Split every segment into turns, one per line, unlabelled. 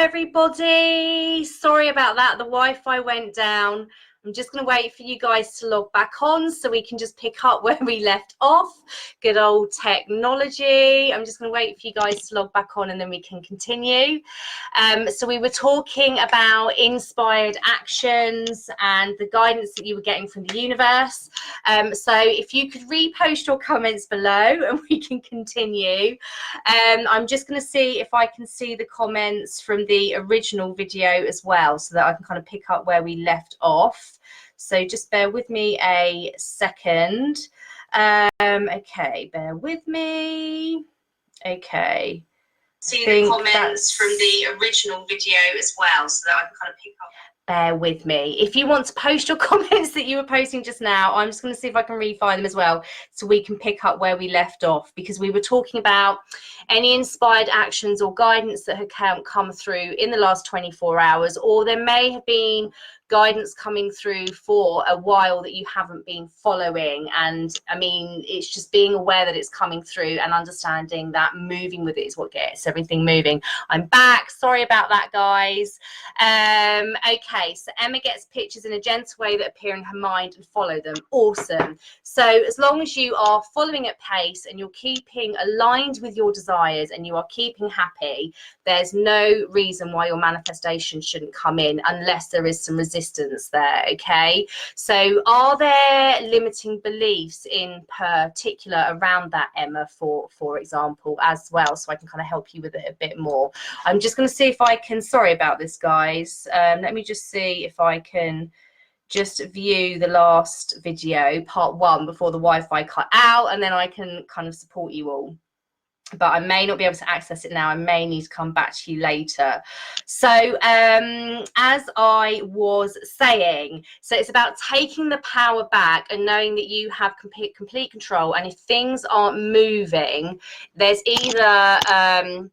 everybody. Sorry about that. The Wi-Fi went down. I'm just going to wait for you guys to log back on so we can just pick up where we left off. Good old technology. I'm just going to wait for you guys to log back on and then we can continue. So we were talking about inspired actions and the guidance that you were getting from the universe. So if you could repost your comments below and we can continue. I'm just going to see if I can see the comments from the original video as well so that I can kind of pick up where we left off. So just bear with me a second. Okay, bear with me. Okay. See the comments from the original video as well so that I can kind of pick up. Bear with me. If you want to post your comments that you were posting just now, I'm just going to see if I can refind them as well so we can pick up where we left off, because we were talking about any inspired actions or guidance that had come through in the last 24 hours, or there may have been guidance coming through for a while that you haven't been following. And I mean, it's just being aware that it's coming through and understanding that moving with it is what gets everything moving. I'm back. Sorry about that, guys. Okay, so Emma gets pictures in a gentle way that appear in her mind and follow them. Awesome. So as long as you are following at pace and you're keeping aligned with your desires and you are keeping happy, there's no reason why your manifestation shouldn't come in unless there is some resistance there. Okay, so are there limiting beliefs in particular around that, Emma, for example, as well, so I can kind of help you with it a bit more? I'm just going to see if I can, sorry about this, guys, let me just see if I can just view the last video, part 1, before the Wi-Fi cut out, and then I can kind of support you all. But I may not be able to access it now. I may need to come back to you later. So as I was saying, so it's about taking the power back and knowing that you have complete control. And if things aren't moving, there's either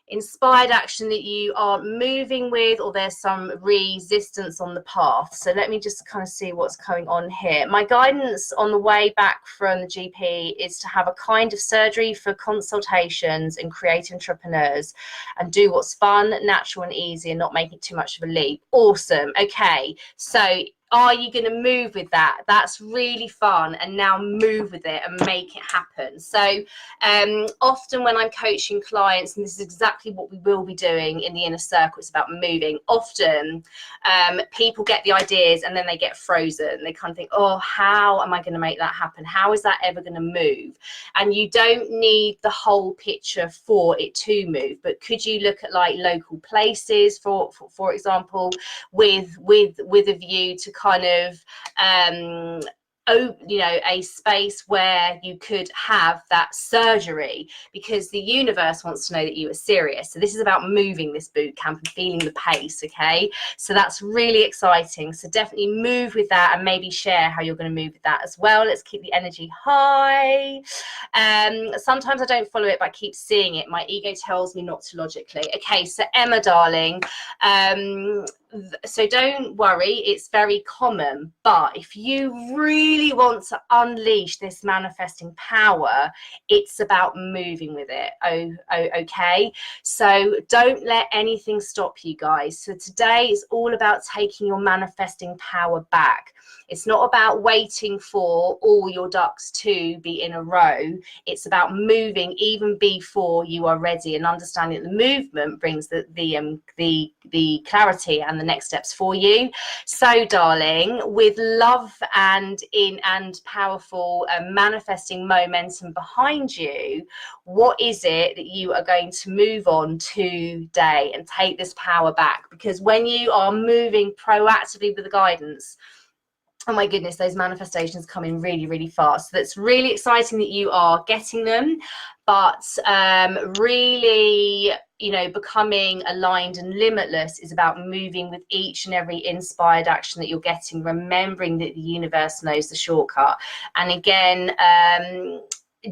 inspired action that you are moving with, or there's some resistance on the path. So let me just kind of see what's going on here. My guidance on the way back from the GP is to have a kind of surgery for consultations and create entrepreneurs and do what's fun, natural and easy and not make it too much of a leap. Awesome. Okay, so are you going to move with that? That's really fun. And now move with it and make it happen. So often when I'm coaching clients, and this is exactly what we will be doing in the inner circle, it's about moving. Often people get the ideas and then they get frozen. They kind of think, oh, how am I going to make that happen? How is that ever going to move? And you don't need the whole picture for it to move. But could you look at like local places, for example, with a view to kind of a space where you could have that surgery, because the universe wants to know that you are serious. So this is about moving this boot camp and feeling the pace. Okay, so that's really exciting. So definitely move with that and maybe share how you're going to move with that as well. Let's keep the energy high. Sometimes I don't follow it, but I keep seeing it. My ego tells me not to logically. Okay, so Emma, darling, so don't worry, it's very common, but if you really want to unleash this manifesting power, it's about moving with it. Okay, so don't let anything stop you, guys. So today is all about taking your manifesting power back. It's not about waiting for all your ducks to be in a row. It's about moving even before you are ready, and understanding that the movement brings the clarity and the next steps for you. So darling, with love and powerful manifesting momentum behind you, what is it that you are going to move on today and take this power back? Because when you are moving proactively with the guidance, oh my goodness, those manifestations come in really, really fast. So that's really exciting that you are getting them, but really, you know, becoming aligned and limitless is about moving with each and every inspired action that you're getting, remembering that the universe knows the shortcut. And again,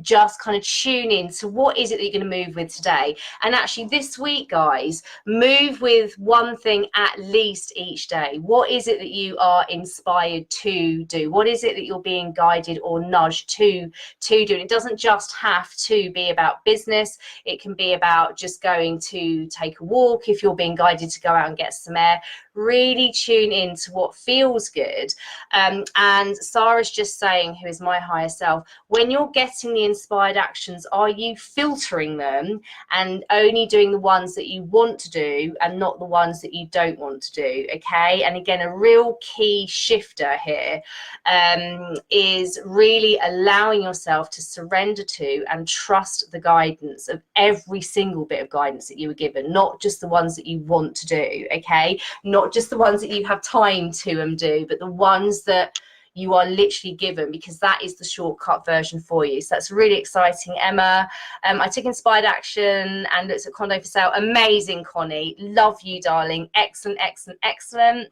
just kind of tune in to what is it that you're going to move with today. And actually this week, guys, move with one thing at least each day. What is it that you are inspired to do? What is it that you're being guided or nudged to do? And it doesn't just have to be about business. It can be about just going to take a walk if you're being guided to go out and get some air. Really tune in to what feels good. And Sarah's just saying, who is my higher self, when you're getting the inspired actions, are you filtering them and only doing the ones that you want to do and not the ones that you don't want to do? Okay. And again, a real key shifter here is really allowing yourself to surrender to and trust the guidance of every single bit of guidance that you were given, not just the ones that you want to do. Okay. Not just the ones that you have time to do, but the ones that you are literally given, because that is the shortcut version for you. So that's really exciting. Emma, I took inspired action and looked at condo for sale. Amazing, Connie. Love you, darling. Excellent, excellent, excellent.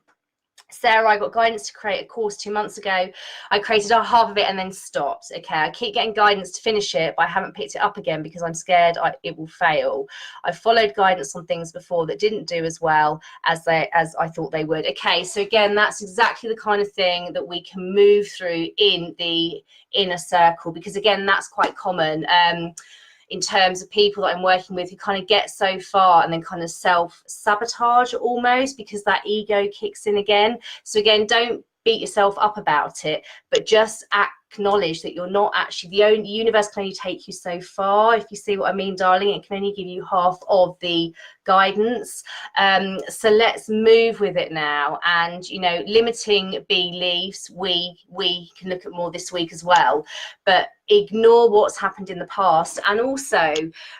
Sarah, I got guidance to create a course 2 months ago. I created half of it and then stopped. Okay, I keep getting guidance to finish it, but I haven't picked it up again because I'm scared it will fail. I followed guidance on things before that didn't do as well as I thought they would. Okay, so again, that's exactly the kind of thing that we can move through in the inner circle, because again, that's quite common. In terms of people that I'm working with who kind of get so far and then kind of self-sabotage almost, because that ego kicks in again. So again, don't beat yourself up about it, but just acknowledge that you're not actually the universe can only take you so far, if you see what I mean, darling. It can only give you half of the guidance. So let's move with it now. And you know, limiting beliefs, we can look at more this week as well, but ignore what's happened in the past. And also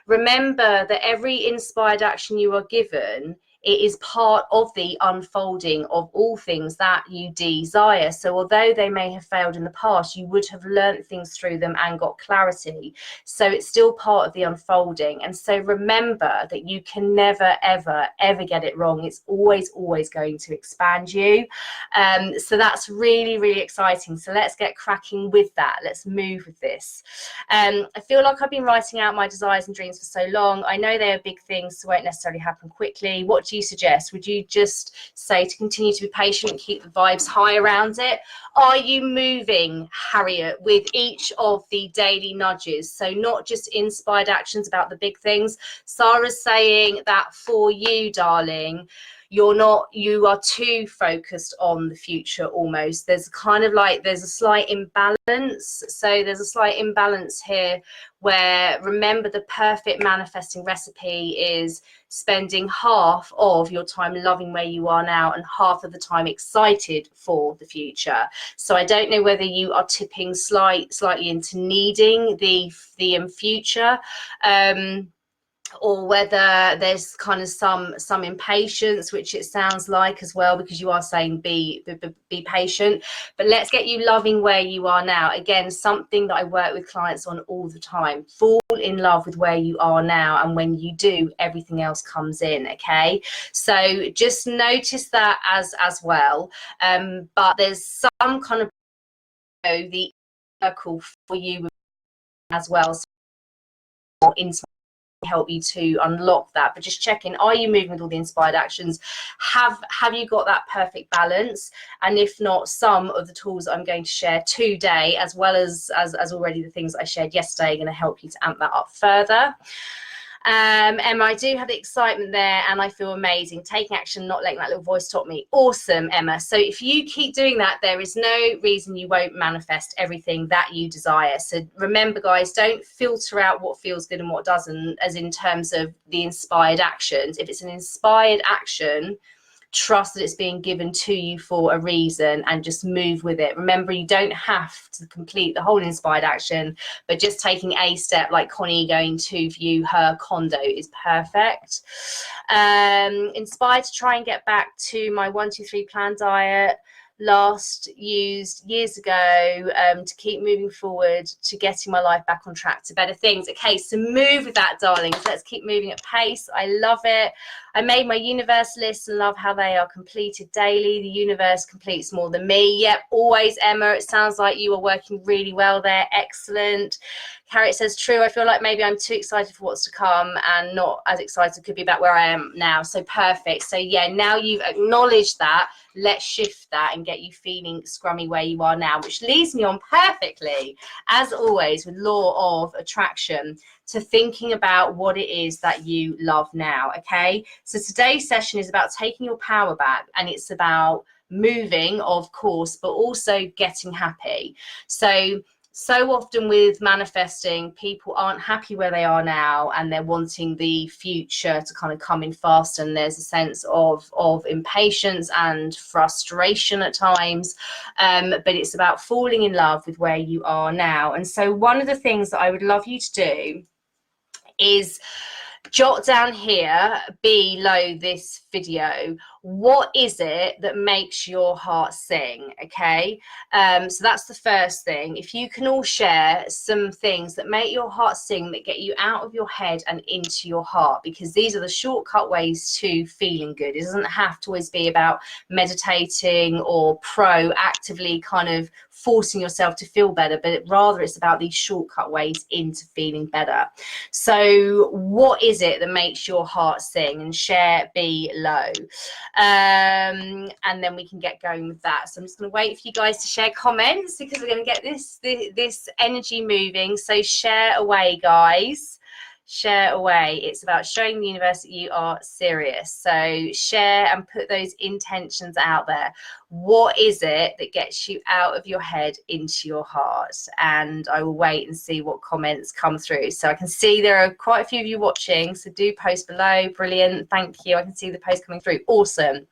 remember that every inspired action you are given, it is part of the unfolding of all things that you desire. So although they may have failed in the past, you would have learned things through them and got clarity. So it's still part of the unfolding. And so remember that you can never, ever, ever get it wrong. It's always, always going to expand you. So that's really, really exciting. So let's get cracking with that. Let's move with this. I feel like I've been writing out my desires and dreams for so long. I know they are big things, so won't necessarily happen quickly. What do you suggest? Would you just say to continue to be patient and keep the vibes high around it? Are you moving, Harriet, with each of the daily nudges? So not just inspired actions about the big things. Sarah's saying that for you, darling, you are too focused on the future almost. There's kind of like, there's a slight imbalance. So there's a slight imbalance here where, remember, the perfect manifesting recipe is spending half of your time loving where you are now and half of the time excited for the future. So I don't know whether you are tipping slightly into needing the future, or whether there's kind of some impatience, which it sounds like as well, because you are saying be patient. But let's get you loving where you are now. Again, something that I work with clients on all the time. Fall in love with where you are now, and when you do, everything else comes in. Okay, so just notice that as well. But there's some kind of, you know, the circle for you as well. So help you to unlock that. But just check in, are you moving with all the inspired actions? Have you got that perfect balance? And if not, some of the tools I'm going to share today, as well as already the things I shared yesterday, are going to help you to amp that up further. Emma, I do have the excitement there and I feel amazing. Taking action, not letting that little voice stop me. Awesome, Emma. So if you keep doing that, there is no reason you won't manifest everything that you desire. So remember, guys, don't filter out what feels good and what doesn't, as in terms of the inspired actions. If it's an inspired action, trust that it's being given to you for a reason and just move with it. Remember, you don't have to complete the whole inspired action, but just taking a step, like Connie going to view her condo, is perfect. Inspired to try and get back to my 1-2-3 plan diet. Last used years ago to keep moving forward to getting my life back on track to better things. Okay, so move with that, darling. So let's keep moving at pace. I love it. I made my universe list and love how they are completed daily. The universe completes more than me. Yep, always, Emma. It sounds like you are working really well there. Excellent. Harriet says, true, I feel like maybe I'm too excited for what's to come and not as excited could be about where I am now. So perfect. So yeah, now you've acknowledged that, let's shift that and get you feeling scrummy where you are now, which leads me on perfectly, as always, with law of attraction, to thinking about what it is that you love now. Okay, so today's session is about taking your power back, and it's about moving, of course, but also getting happy. So often with manifesting, people aren't happy where they are now, and they're wanting the future to kind of come in fast, and there's a sense of impatience and frustration at times, but it's about falling in love with where you are now. And so one of the things that I would love you to do is jot down here below this video, what is it that makes your heart sing? Okay, so that's the first thing. If you can all share some things that make your heart sing, that get you out of your head and into your heart, because these are the shortcut ways to feeling good. It doesn't have to always be about meditating or proactively kind of forcing yourself to feel better, but rather it's about these shortcut ways into feeling better. So what is it that makes your heart sing? And share below, and then we can get going with that. So I'm just going to wait for you guys to share comments, because we're going to get this energy moving. So share away, guys. Share away. It's about showing the universe that you are serious. So share and put those intentions out there. What is it that gets you out of your head into your heart? And I will wait and see what comments come through. So I can see there are quite a few of you watching, so do post below. Brilliant, thank you. I can see the post coming through. Awesome.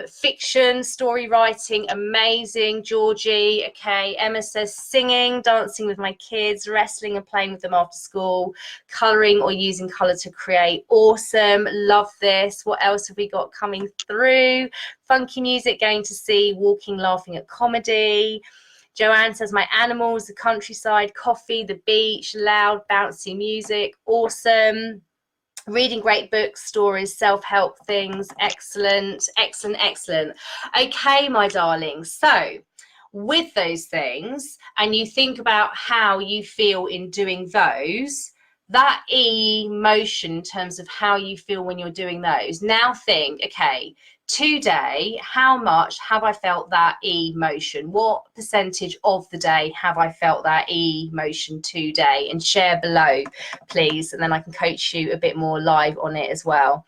Fiction, story writing, amazing. Georgie, okay. Emma says singing, dancing with my kids, wrestling and playing with them after school, colouring or using colour to create. Awesome, love this. What else have we got coming through? Funky music, going to see, walking, laughing at comedy. Joanne says my animals, the countryside, coffee, the beach, loud, bouncy music. Awesome. Reading great books, stories, self-help things. Excellent, excellent, excellent. Okay, my darlings. So with those things, and you think about how you feel in doing those, that emotion in terms of how you feel when you're doing those. Now think, okay, today, how much have I felt that emotion? What percentage of the day have I felt that emotion today? And share below, please, and then I can coach you a bit more live on it as well.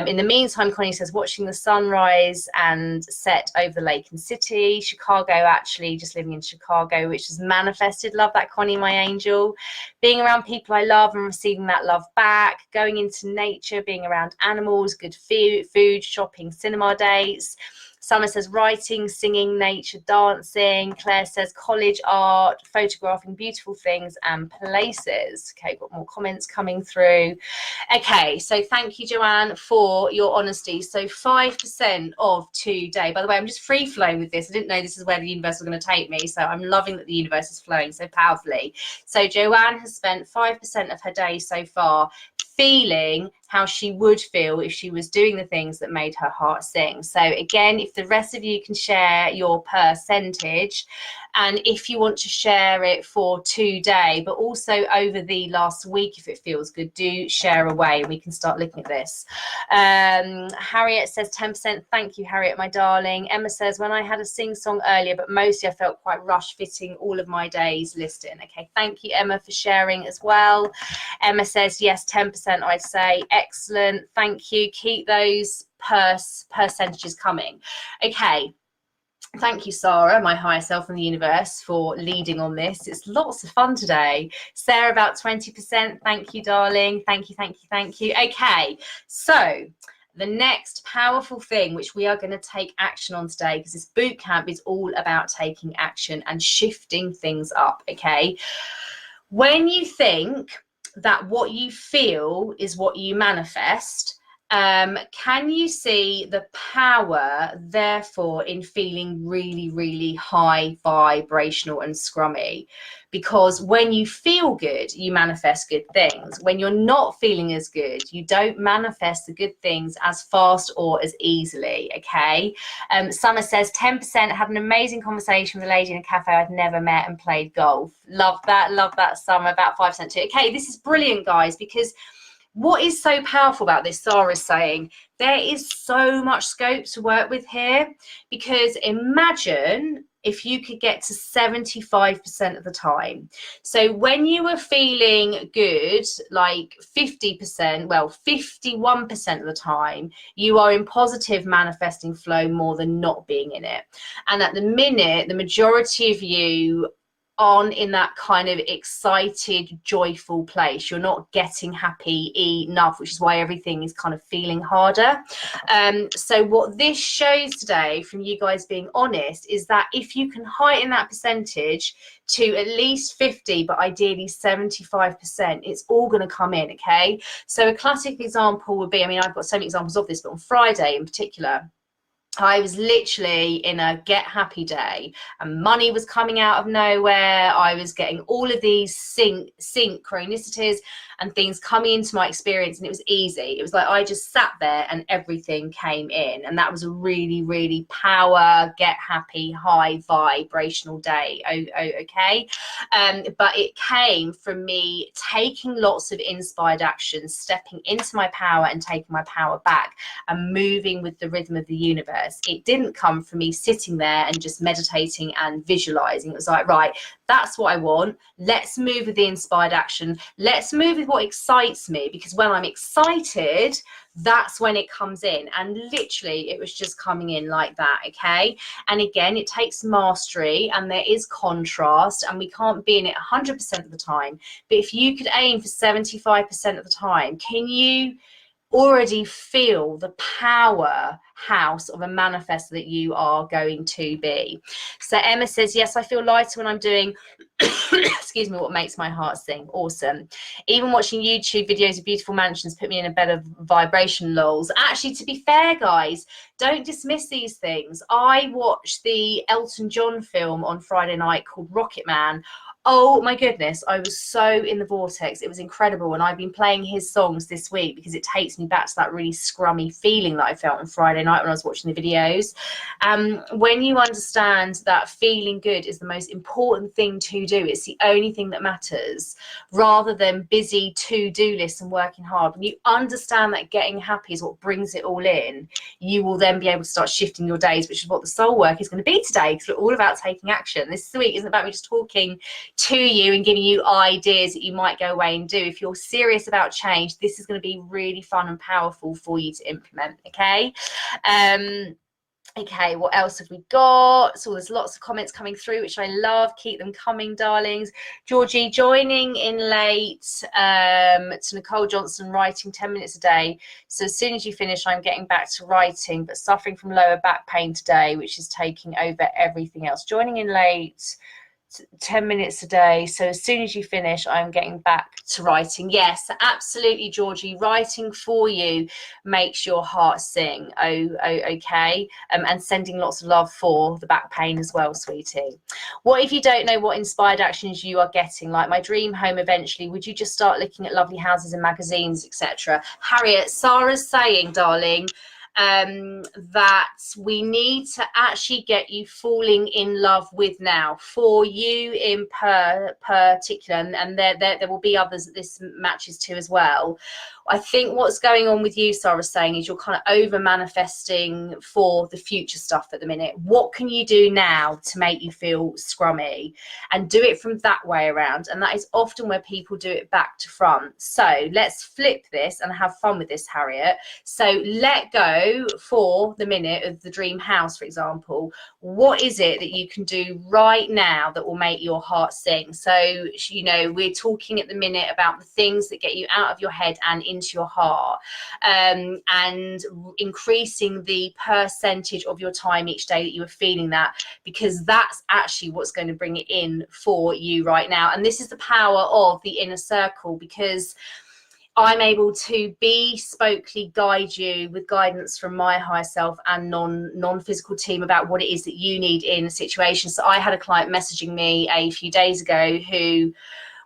In the meantime, Connie says watching the sunrise and set over the lake and city. Chicago, actually, just living in Chicago, which is manifested. Love that, Connie, my angel. Being around people I love and receiving that love back. Going into nature, being around animals, good food, shopping, cinema dates. Summer says writing, singing, nature, dancing. Claire says college, art, photographing beautiful things and places. Okay, got more comments coming through. Okay, so thank you, Joanne, for your honesty. So 5% of today. By the way, I'm just free flowing with this. I didn't know this is where the universe was going to take me. So I'm loving that the universe is flowing so powerfully. So Joanne has spent 5% of her day so far feeling how she would feel if she was doing the things that made her heart sing. So again, if the rest of you can share your percentage, and if you want to share it for today, but also over the last week, if it feels good, do share away and we can start looking at this. Harriet says 10%. Thank you, Harriet, my darling. Emma says, when I had a sing song earlier, but mostly I felt quite rush fitting all of my days listing. Okay, thank you, Emma, for sharing as well. Emma says, yes, 10%, I'd say. Excellent, thank you. Keep those percentages coming. Okay. Thank you, Sarah, my higher self in the universe, for leading on this. It's lots of fun today. Sarah, about 20%. Thank you, darling. Thank you, thank you, thank you. Okay, so the next powerful thing which we are going to take action on today, because this boot camp is all about taking action and shifting things up, okay? When you think that what you feel is what you manifest, Can you see the power, therefore, in feeling really, really high vibrational and scrummy? Because when you feel good, you manifest good things. When you're not feeling as good, you don't manifest the good things as fast or as easily, okay? Summer says, 10% had an amazing conversation with a lady in a cafe I'd never met and played golf. Love that, Summer. About 5% too. Okay, this is brilliant, guys, because what is so powerful about this, Sarah's saying, there is so much scope to work with here, because imagine if you could get to 75% of the time. So when you were feeling good, like 50%, well, 51% of the time, you are in positive manifesting flow more than not being in it. And at the minute, the majority of you on in that kind of excited, joyful place. You're not getting happy enough, which is why everything is kind of feeling harder. So what this shows today, from you guys being honest, is that if you can heighten that percentage to at least 50, but ideally 75%, it's all going to come in, okay? So a classic example would be, I mean, I've got so many examples of this, but on Friday in particular, I was literally in a get happy day and money was coming out of nowhere. I was getting all of these synchronicities and things coming into my experience, and it was easy. It was like I just sat there and everything came in, and that was a really, really power, get happy, high vibrational day. Okay. But it came from me taking lots of inspired action, stepping into my power and taking my power back and moving with the rhythm of the universe. It didn't come from me sitting there and just meditating and visualizing. It was like, right, that's what I want. Let's move with the inspired action. Let's move with what excites me, because when I'm excited, that's when it comes in. And literally it was just coming in like that. Okay. And again, it takes mastery and there is contrast, and we can't be in it 100% of the time. But if you could aim for 75% of the time, can you already feel the powerhouse of a manifestor that you are going to be? So Emma says, yes, I feel lighter when I'm doing excuse me, what makes my heart sing. Awesome. Even watching YouTube videos of beautiful mansions put me in a better vibration, lols. Actually, to be fair, guys, don't dismiss these things. I watched the Elton John film on Friday night called Rocket Man. Oh my goodness, I was so in the vortex. It was incredible. And I've been playing his songs this week because it takes me back to that really scrummy feeling that I felt on Friday night when I was watching the videos. When you understand that feeling good is the most important thing to do, it's the only thing that matters, rather than busy to-do lists and working hard. When you understand that getting happy is what brings it all in, you will then be able to start shifting your days, which is what the soul work is going to be today, because we're all about taking action. This week isn't about me just talking to you and giving you ideas that you might go away and do. If you're serious about change, this is going to be really fun and powerful for you to implement. Okay. Okay, what else have we got? So there's lots of comments coming through, which I love. Keep them coming, darlings. Georgie, joining in late to Nicole Johnson, writing 10 minutes a day. So as soon as you finish, I'm getting back to writing, but suffering from lower back pain today, which is taking over everything else. Joining in late, 10 minutes a day. So as soon as you finish, I'm getting back to writing. Yes, absolutely, Georgie. Writing for you makes your heart sing. Okay. And sending lots of love for the back pain as well, sweetie. What if you don't know what inspired actions you are getting? Like my dream home eventually. Would you just start looking at lovely houses and magazines, etc.? Harriet, Sarah's saying, darling, that we need to actually get you falling in love with now, for you in particular, and there will be others that this matches to as well. I think what's going on with you, Sarah's saying, is you're kind of over manifesting for the future stuff at the minute. What can you do now to make you feel scrummy? And do it from that way around. And that is often where people do it back to front. So let's flip this and have fun with this, Harriet. So let go for the minute of the dream house, for example. What is it that you can do right now that will make your heart sing? So, you know, we're talking at the minute about the things that get you out of your head and into your heart, and increasing the percentage of your time each day that you are feeling that, because that's actually what's going to bring it in for you right now. And this is the power of the inner circle, because I'm able to bespokely guide you with guidance from my higher self and non-physical team about what it is that you need in a situation. So I had a client messaging me a few days ago who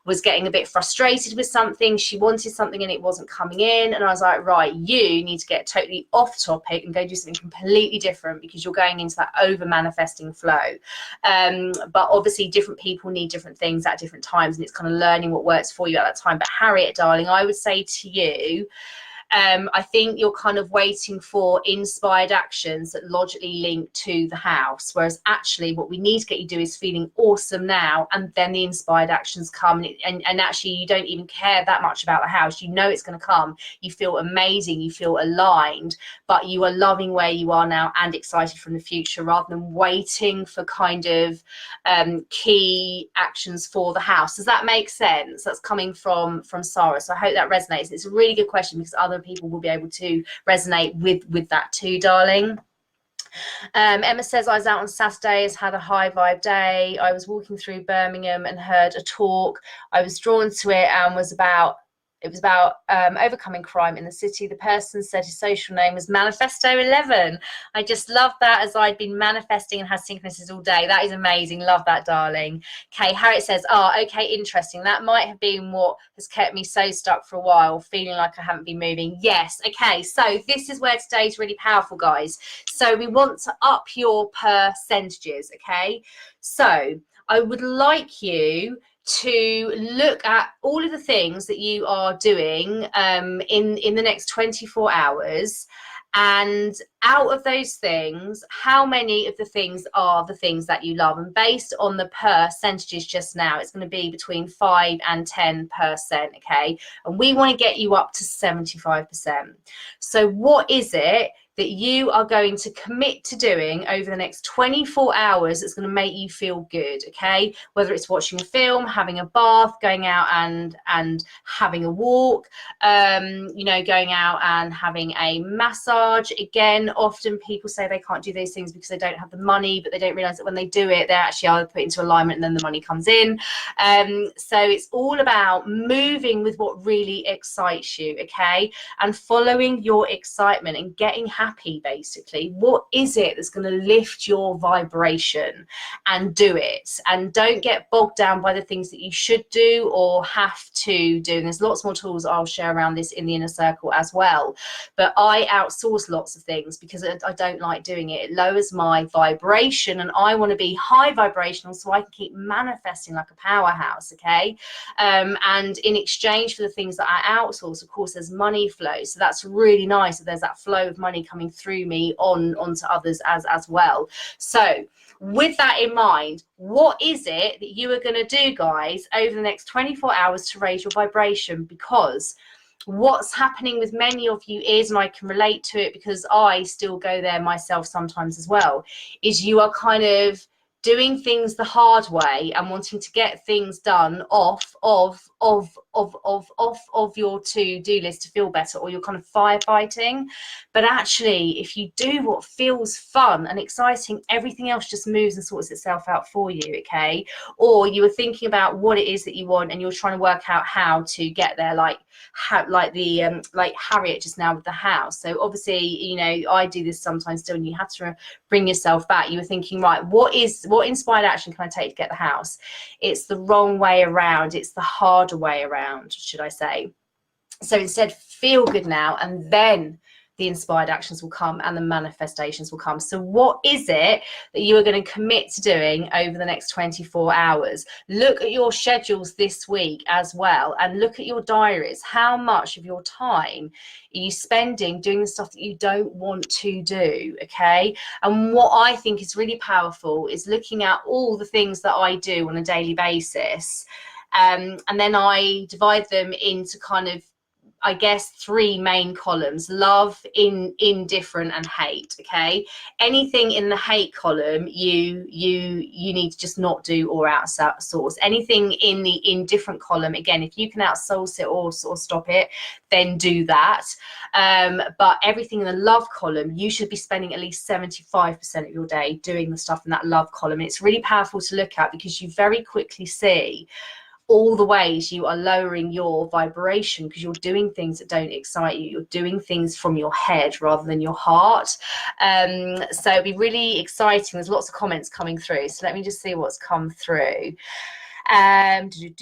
was getting a bit frustrated with something. She wanted something and it wasn't coming in. And I was like, right, you need to get totally off topic and go do something completely different, because you're going into that over manifesting flow. But obviously different people need different things at different times, and it's kind of learning what works for you at that time. But Harriet, darling, I would say to you, I think you're kind of waiting for inspired actions that logically link to the house, whereas actually what we need to get you to do is feeling awesome now, and then the inspired actions come, and actually you don't even care that much about the house. You know it's going to come. You feel amazing, you feel aligned, but you are loving where you are now and excited from the future, rather than waiting for kind of key actions for the house. Does that make sense? That's coming from Sarah, so I hope that resonates. It's a really good question, because other people will be able to resonate with that too, darling. Emma says, I was out on Saturdays, had a high vibe day. I was walking through Birmingham and heard a talk. I was drawn to it, and it was about overcoming crime in the city. The person said his social name was Manifesto 11. I just love that, as I'd been manifesting and had synchronicities all day. That is amazing. Love that, darling. Okay, Harriet says, okay, interesting. That might have been what has kept me so stuck for a while, feeling like I haven't been moving. Yes. Okay, so this is where today's really powerful, guys. So we want to up your percentages, okay? So I would like you to look at all of the things that you are doing in the next 24 hours, and out of those things, how many of the things are the things that you love? And based on the percentages just now, it's going to be between 5 and 10%, okay? And we want to get you up to 75%. So what is it that you are going to commit to doing over the next 24 hours that's going to make you feel good, okay? Whether it's watching a film, having a bath, going out and having a walk, you know, going out and having a massage. Again, often people say they can't do those things because they don't have the money, but they don't realize that when they do it, they actually are put into alignment and then the money comes in. So it's all about moving with what really excites you, okay? And following your excitement and getting happy, basically. What is it that's going to lift your vibration? And do it. And don't get bogged down by the things that you should do or have to do. And there's lots more tools I'll share around this in the inner circle as well. But I outsource lots of things because I don't like doing it. It lowers my vibration, and I want to be high vibrational so I can keep manifesting like a powerhouse, okay? And in exchange for the things that I outsource, of course, there's money flow. So that's really nice that there's that flow of money coming through me onto others as well. So with that in mind, what is it that you are going to do, guys, over the next 24 hours to raise your vibration? Because what's happening with many of you is, and I can relate to it because I still go there myself sometimes as well, is you are kind of doing things the hard way and wanting to get things done off of your to-do list to feel better, or you're kind of firefighting. But actually, if you do what feels fun and exciting, everything else just moves and sorts itself out for you, okay? Or you are thinking about what it is that you want and you're trying to work out how to get there, like Harriet just now with the house. So obviously, you know, I do this sometimes still, and you have to bring yourself back. You were thinking, right, what inspired action can I take to get the house? It's the wrong way around. It's the harder way around, should I say. So instead, feel good now, and then the inspired actions will come and the manifestations will come. So what is it that you are going to commit to doing over the next 24 hours? Look at your schedules this week as well, and look at your diaries. How much of your time are you spending doing the stuff that you don't want to do, okay? And what I think is really powerful is looking at all the things that I do on a daily basis, and then I divide them into kind of, I guess, 3 main columns: love, indifferent, and hate, okay? Anything in the hate column you need to just not do or outsource. Anything in the indifferent column, again, if you can outsource it or stop it, then do that. But everything in the love column, you should be spending at least 75% of your day doing the stuff in that love column. It's really powerful to look at because you very quickly see, all the ways you are lowering your vibration, because you're doing things that don't excite you. You're doing things from your head rather than your heart. So it'd be really exciting. There's lots of comments coming through, so let me just see what's come through. Okay,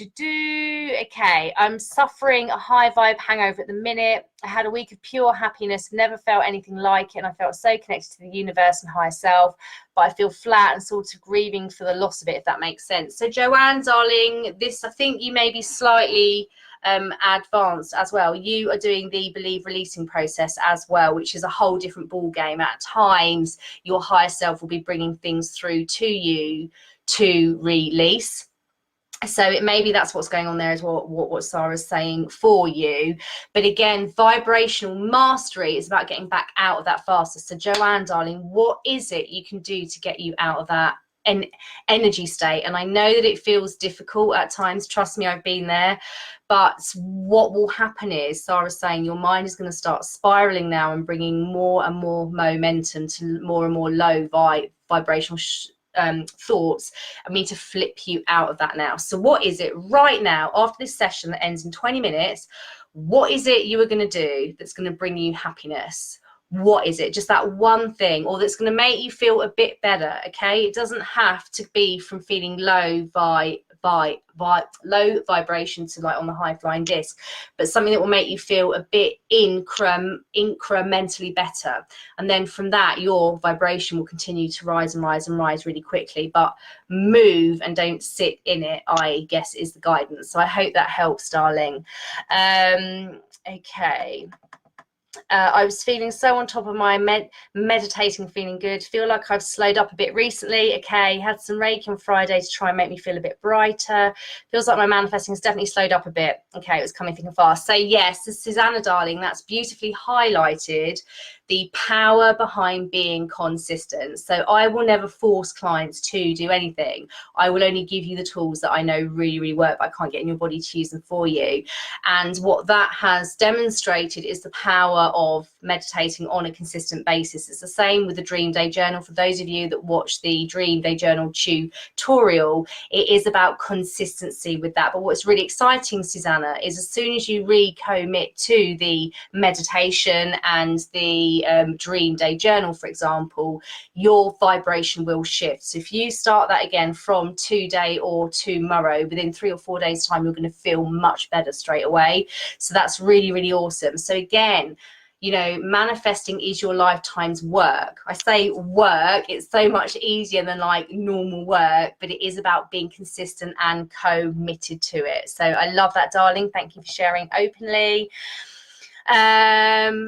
I'm suffering a high vibe hangover at the minute. I had a week of pure happiness, never felt anything like it, and I felt so connected to the universe and higher self, but I feel flat and sort of grieving for the loss of it, if that makes sense. So Joanne, darling, this, I think you may be slightly advanced as well. You are doing the believe releasing process as well, which is a whole different ball game. At times your higher self will be bringing things through to you to release. So it maybe that's what's going on there, is what Sarah's saying for you. But again, vibrational mastery is about getting back out of that faster. So Joanne, darling, what is it you can do to get you out of that energy state? And I know that it feels difficult at times, trust me, I've been there. But what will happen is, Sarah's saying, your mind is going to start spiraling now and bringing more and more momentum to more and more low vibrational thoughts. I need to flip you out of that now. So what is it right now, after this session that ends in 20 minutes, what is it you are going to do that's going to bring you happiness? What is it? Just that one thing, or that's going to make you feel a bit better. Okay, it doesn't have to be from feeling low low vibration to like on the high flying disc, but something that will make you feel a bit incrementally better. And then from that, your vibration will continue to rise and rise and rise really quickly. But move and don't sit in it, I guess, is the guidance. So I hope that helps, darling. Okay. I was feeling so on top of my meditating, feeling good. Feel like I've slowed up a bit recently. Okay, had some Reiki on Friday to try and make me feel a bit brighter. Feels like my manifesting has definitely slowed up a bit. Okay, it was coming thick and fast. So yes, Susanna, darling, that's beautifully highlighted the power behind being consistent. So I will never force clients to do anything. I will only give you the tools that I know really, really work, but I can't get in your body to use them for you. And what that has demonstrated is the power of meditating on a consistent basis. It's the same with the Dream Day Journal. For those of you that watch the Dream Day Journal tutorial, it is about consistency with that. But what's really exciting, Susanna, is as soon as you recommit to the meditation and the Dream Day Journal, for example, your vibration will shift. So if you start that again from today or tomorrow, within 3 or 4 days time, you're going to feel much better straight away. So that's really, really awesome. So again, you know, manifesting is your lifetime's work. I say work, it's so much easier than like normal work, but it is about being consistent and committed to it. So I love that, darling. Thank you for sharing openly.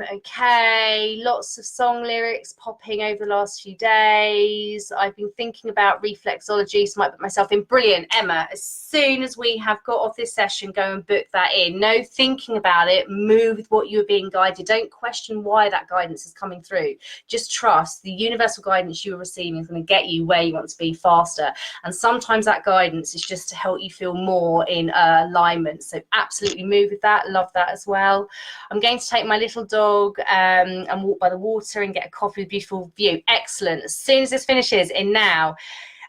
Okay, lots of song lyrics popping over the last few days. I've been thinking about reflexology, so I might put myself in. Brilliant, Emma. As soon as we have got off this session, go and book that in. No thinking about it, move with what you're being guided. Don't question why that guidance is coming through. Just trust the universal guidance you are receiving is going to get you where you want to be faster. And sometimes that guidance is just to help you feel more in alignment. So absolutely move with that. Love that as well. I'm going to take my little dog and walk by the water and get a coffee with a beautiful view. Excellent. As soon as this finishes in now,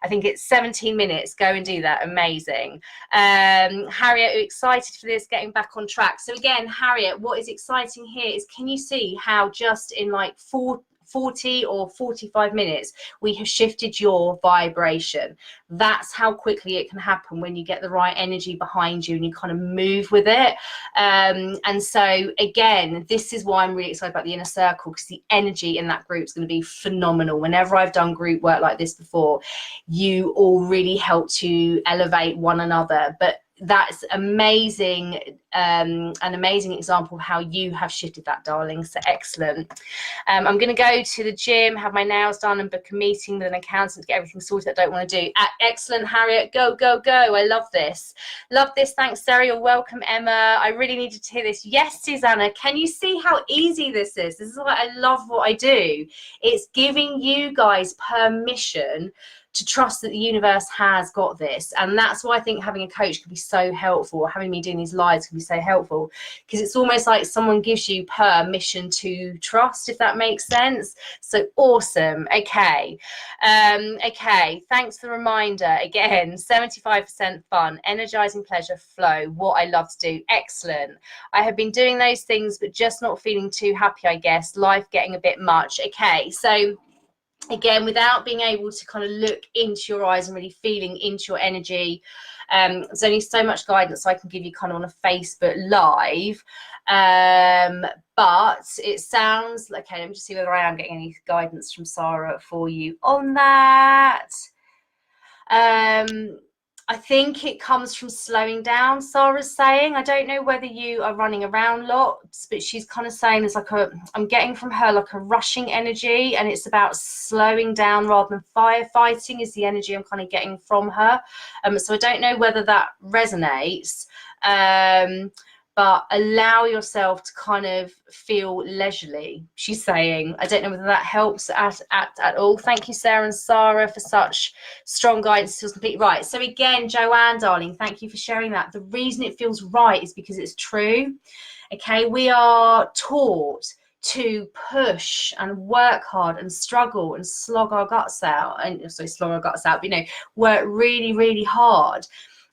I think it's 17 minutes. Go and do that. Amazing. Harriet, excited for this, getting back on track. So again, Harriet, what is exciting here is, can you see how just in like 40 or 45 minutes we have shifted your vibration? That's how quickly it can happen when you get the right energy behind you and you kind of move with it. And so again, this is why I'm really excited about the inner circle, because the energy in that group is going to be phenomenal. Whenever I've done group work like this before, you all really help to elevate one another. But that's amazing, an amazing example of how you have shifted that, darling. So excellent. I'm going to go to the gym, have my nails done and book a meeting with an accountant to get everything sorted that I don't want to do. Excellent, Harriet. Go, go, go. I love this. Love this. Thanks, Sarah. You're welcome, Emma. I really needed to hear this. Yes, Susanna. Can you see how easy this is? This is why I love what I do. It's giving you guys permission to trust that the universe has got this. And that's why I think having a coach can be so helpful, or having me doing these lives can be so helpful, because it's almost like someone gives you permission to trust, if that makes sense. So awesome. Okay. Okay, thanks for the reminder. Again, 75% fun, energizing, pleasure, flow, what I love to do. Excellent. I have been doing those things, but just not feeling too happy, I guess. Life getting a bit much. Okay, so again, without being able to kind of look into your eyes and really feeling into your energy, there's only so much guidance I can give you kind of on a Facebook Live. But it sounds like, okay, let me just see whether I am getting any guidance from Sarah for you on that. I think it comes from slowing down, Sarah's saying. I don't know whether you are running around lots, but she's kind of saying there's like I'm getting from her like a rushing energy, and it's about slowing down rather than firefighting is the energy I'm kind of getting from her. So I don't know whether that resonates. But allow yourself to kind of feel leisurely, she's saying. I don't know whether that helps at all. Thank you, Sarah and Sarah, for such strong guidance. It feels completely right. So again, Joanne, darling, thank you for sharing that. The reason it feels right is because it's true. Okay, we are taught to push and work hard and struggle and slog our guts out, but work really, really hard.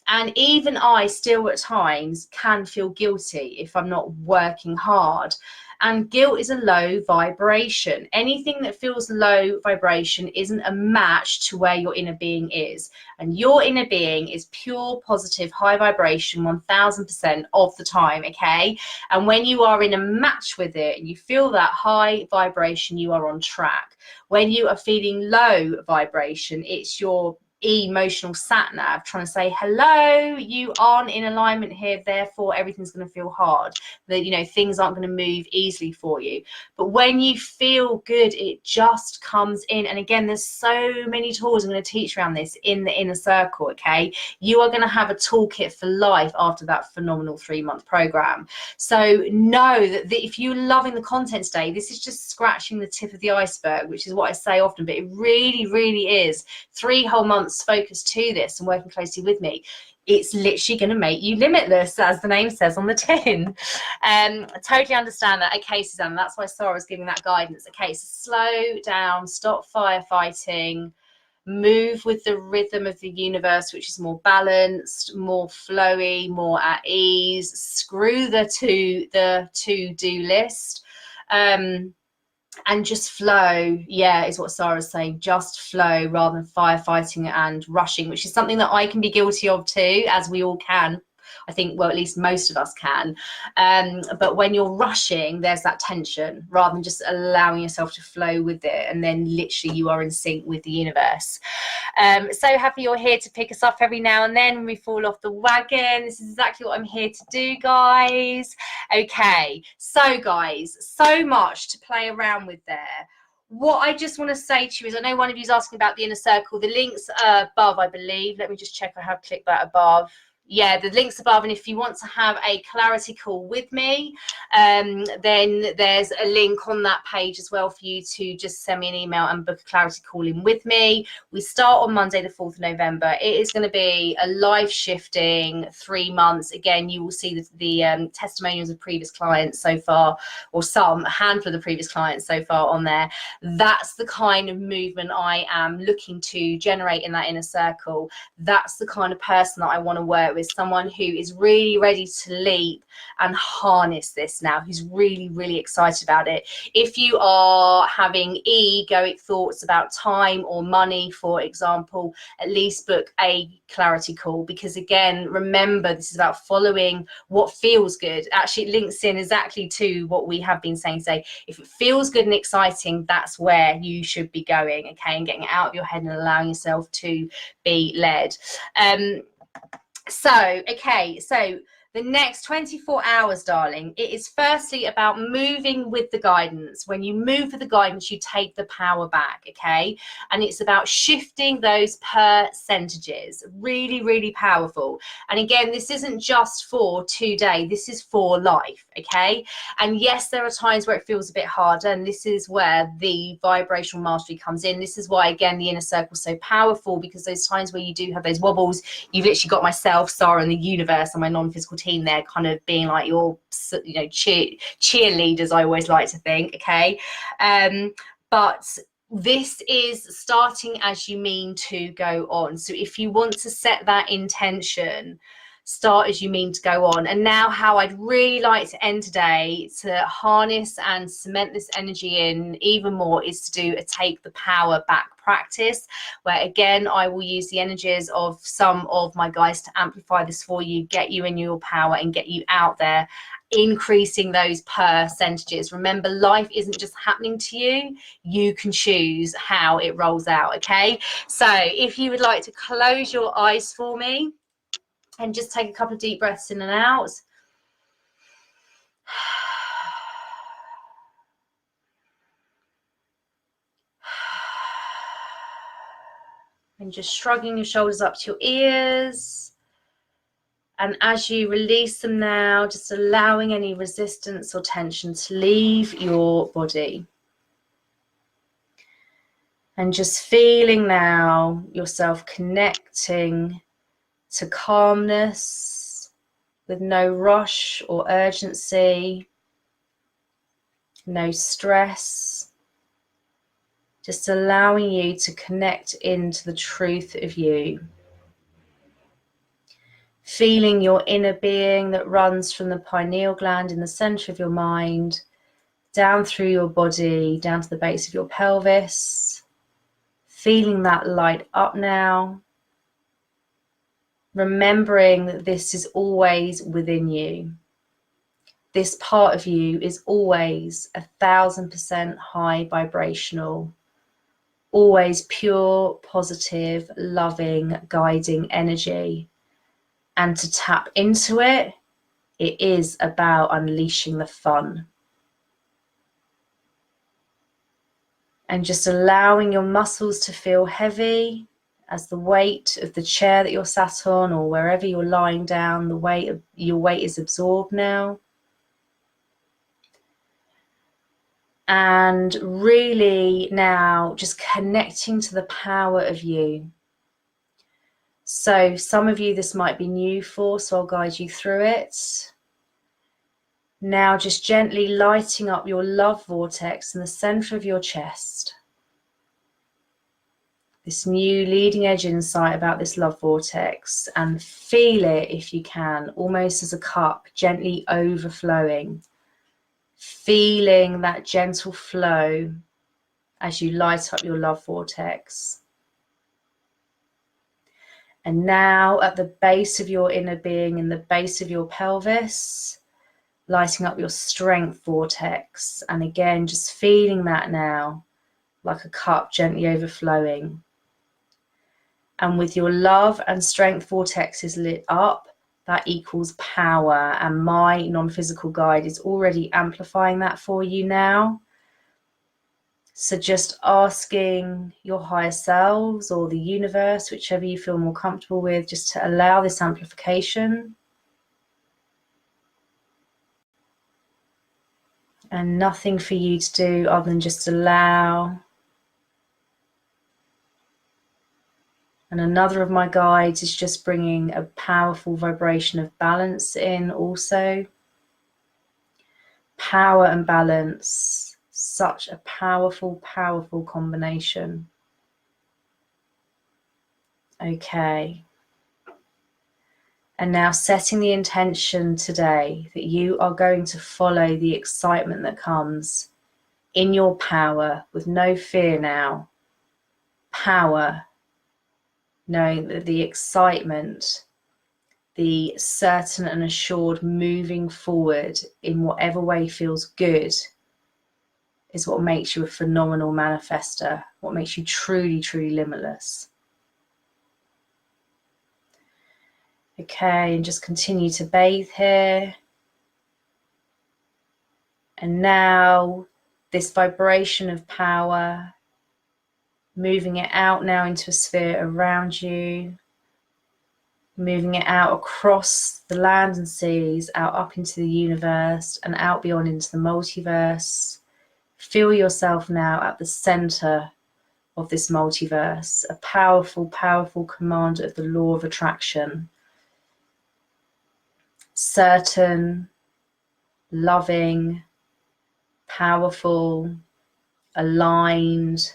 And even I still at times can feel guilty if I'm not working hard. And guilt is a low vibration. Anything that feels low vibration isn't a match to where your inner being is. And your inner being is pure, positive, high vibration 1000% of the time, okay? And when you are in a match with it and you feel that high vibration, you are on track. When you are feeling low vibration, it's your emotional sat nav trying to say, hello, you aren't in alignment here, therefore everything's going to feel hard, that things aren't going to move easily for you. But when you feel good, it just comes in. And again, there's so many tools I'm going to teach around this in the inner circle. Okay, you are going to have a toolkit for life after that phenomenal 3-month program. So know that if you're loving the content today, this is just scratching the tip of the iceberg, which is what I say often, but it really, really is 3 whole months focused to this and working closely with me. It's literally going to make you limitless, as the name says on the tin. I totally understand that. Okay, Suzanne, that's why Sarah's giving that guidance. Okay, so slow down, stop firefighting, move with the rhythm of the universe, which is more balanced, more flowy, more at ease. Screw the to-do list. And just flow, is what Sarah's saying. Just flow rather than firefighting and rushing, which is something that I can be guilty of too, as we all can. I think, well, at least most of us can. But when you're rushing, there's that tension rather than just allowing yourself to flow with it. And then literally you are in sync with the universe. So happy you're here to pick us up every now and then when we fall off the wagon. This is exactly what I'm here to do, guys. Okay, so guys, so much to play around with there. What I just want to say to you is, I know one of you is asking about the inner circle. The links are above, I believe. Let me just check I have clicked that above. Yeah, the link's above, and if you want to have a clarity call with me, then there's a link on that page as well for you to just send me an email and book a clarity call in with me. We start on Monday the 4th of November. It is going to be a life-shifting 3 months. Again, you will see the testimonials of previous clients so far, or a handful of the previous clients so far on there. That's the kind of movement I am looking to generate in that inner circle. That's the kind of person that I want to work with, someone who is really ready to leap and harness this now, who's really, really excited about it. If you are having egoic thoughts about time or money, for example, at least book a clarity call, because again, remember, this is about following what feels good. Actually, it links in exactly to what we have been saying today. If it feels good and exciting, that's where you should be going, okay, and getting it out of your head and allowing yourself to be led. So The next 24 hours, darling, it is firstly about moving with the guidance. When you move with the guidance, you take the power back, okay? And it's about shifting those percentages. Really, really powerful. And again, this isn't just for today. This is for life, okay? And yes, there are times where it feels a bit harder, and this is where the vibrational mastery comes in. This is why, again, the inner circle is so powerful, because those times where you do have those wobbles, you've literally got myself, Sarah, and the universe and my non-physical team there kind of being like your, you know, cheerleaders, I always like to think, okay? But this is starting as you mean to go on. So if you want to set that intention, start as you mean to go on. And now how I'd really like to end today, to harness and cement this energy in even more, is to do a take the power back practice, where again I will use the energies of some of my guys to amplify this for you, get you in your power and get you out there, increasing those percentages. Remember, life isn't just happening to you, you can choose how it rolls out, okay? So if you would like to close your eyes for me and just take a couple of deep breaths in and out. And just shrugging your shoulders up to your ears. And as you release them now, just allowing any resistance or tension to leave your body. And just feeling now yourself connecting to calmness with no rush or urgency, no stress. Just allowing you to connect into the truth of you. Feeling your inner being that runs from the pineal gland in the center of your mind, down through your body, down to the base of your pelvis. Feeling that light up now. Remembering that this is always within you. This part of you is always 1000% high vibrational. Always pure, positive, loving, guiding energy. And to tap into it, it is about unleashing the fun. And just allowing your muscles to feel heavy as the weight of the chair that you're sat on, or wherever you're lying down, your weight is absorbed now. And really now just connecting to the power of you. So some of you this might be new for, so I'll guide you through it. Now just gently lighting up your love vortex in the center of your chest. This new leading edge insight about this love vortex, and feel it if you can, almost as a cup gently overflowing. Feeling that gentle flow as you light up your love vortex. And now at the base of your inner being, in the base of your pelvis, lighting up your strength vortex. And again, just feeling that now, like a cup gently overflowing. And with your love and strength vortexes lit up, that equals power. And my non-physical guide is already amplifying that for you now. So just asking your higher selves or the universe, whichever you feel more comfortable with, just to allow this amplification. And nothing for you to do other than just allow. And another of my guides is just bringing a powerful vibration of balance in also. Power and balance, such a powerful, powerful combination. Okay. And now setting the intention today that you are going to follow the excitement that comes in your power with no fear now. Power, knowing that the excitement, the certain and assured moving forward in whatever way feels good is what makes you a phenomenal manifester, what makes you truly, truly limitless. Okay, and just continue to bathe here. And now this vibration of power, moving it out now into a sphere around you, moving it out across the land and seas, out up into the universe and out beyond into the multiverse. Feel yourself now at the center of this multiverse, a powerful, powerful commander of the law of attraction. Certain, loving, powerful, aligned,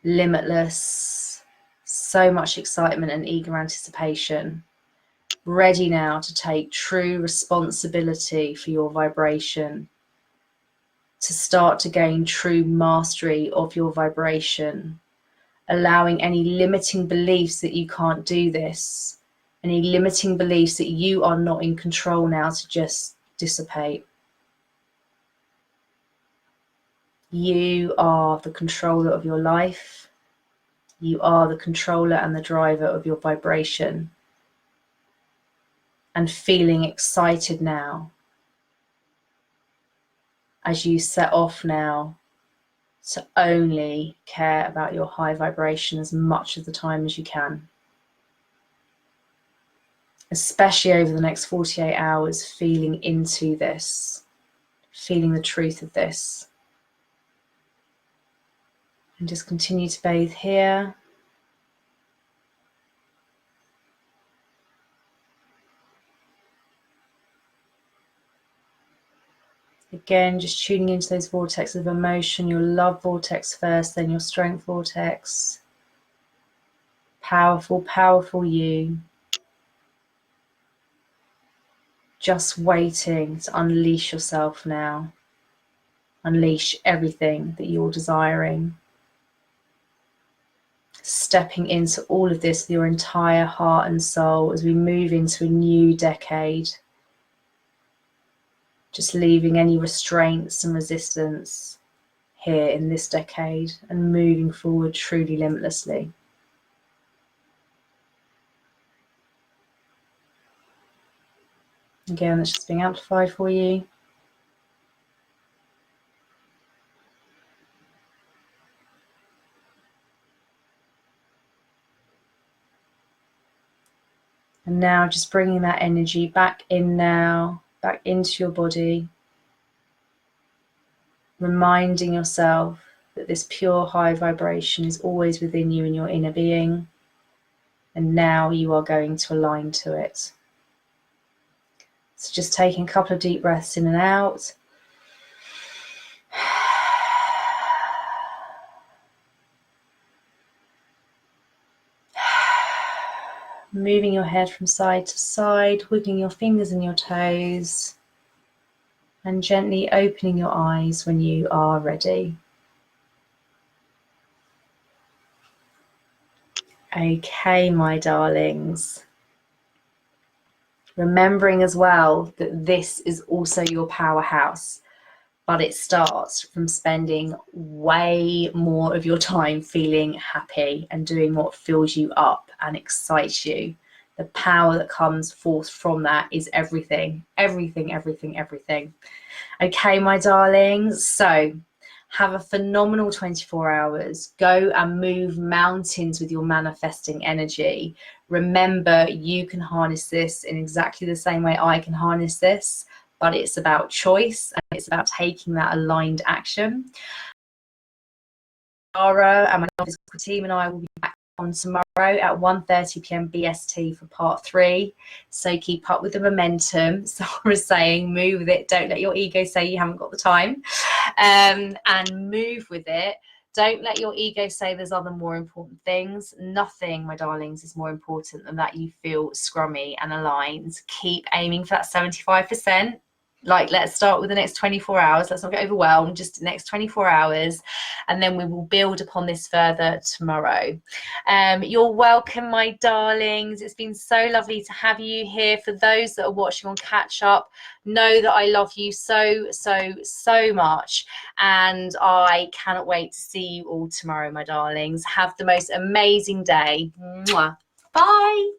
limitless, so much excitement and eager anticipation. Ready now to take true responsibility for your vibration, to start to gain true mastery of your vibration, allowing any limiting beliefs that you can't do this, any limiting beliefs that you are not in control now, to just dissipate. You are the controller of your life. You are the controller and the driver of your vibration. And feeling excited now as you set off now to only care about your high vibration as much of the time as you can. Especially over the next 48 hours, feeling into this, feeling the truth of this. And just continue to bathe here. Again, just tuning into those vortexes of emotion, your love vortex first, then your strength vortex. Powerful, powerful you. Just waiting to unleash yourself now. Unleash everything that you're desiring. Stepping into all of this with your entire heart and soul as we move into a new decade. Just leaving any restraints and resistance here in this decade and moving forward truly limitlessly. Again, that's just being amplified for you. And now just bringing that energy back in now, back into your body. Reminding yourself that this pure high vibration is always within you in your inner being. And now you are going to align to it. So just taking a couple of deep breaths in and out. Moving your head from side to side, wiggling your fingers and your toes, and gently opening your eyes when you are ready. Okay, my darlings. Remembering as well that this is also your powerhouse, but it starts from spending way more of your time feeling happy and doing what fills you up and excites you. The power that comes forth from that is everything, everything, everything, everything. Okay, my darlings, so have a phenomenal 24 hours. Go and move mountains with your manifesting energy. Remember, you can harness this in exactly the same way I can harness this, but it's about choice and it's about taking that aligned action. Tara and my physical team and I will be back on tomorrow at 1:30 p.m. BST for part 3. So keep up with the momentum. Sarah's saying, move with it. Don't let your ego say you haven't got the time. And move with it. Don't let your ego say there's other more important things. Nothing, my darlings, is more important than that you feel scrummy and aligned. Keep aiming for that 75%. Like, let's start with the next 24 hours. Let's not get overwhelmed, just the next 24 hours. And then we will build upon this further tomorrow. You're welcome, my darlings. It's been so lovely to have you here. For those that are watching on catch up, know that I love you so, so, so much. And I cannot wait to see you all tomorrow, my darlings. Have the most amazing day. Mwah. Bye.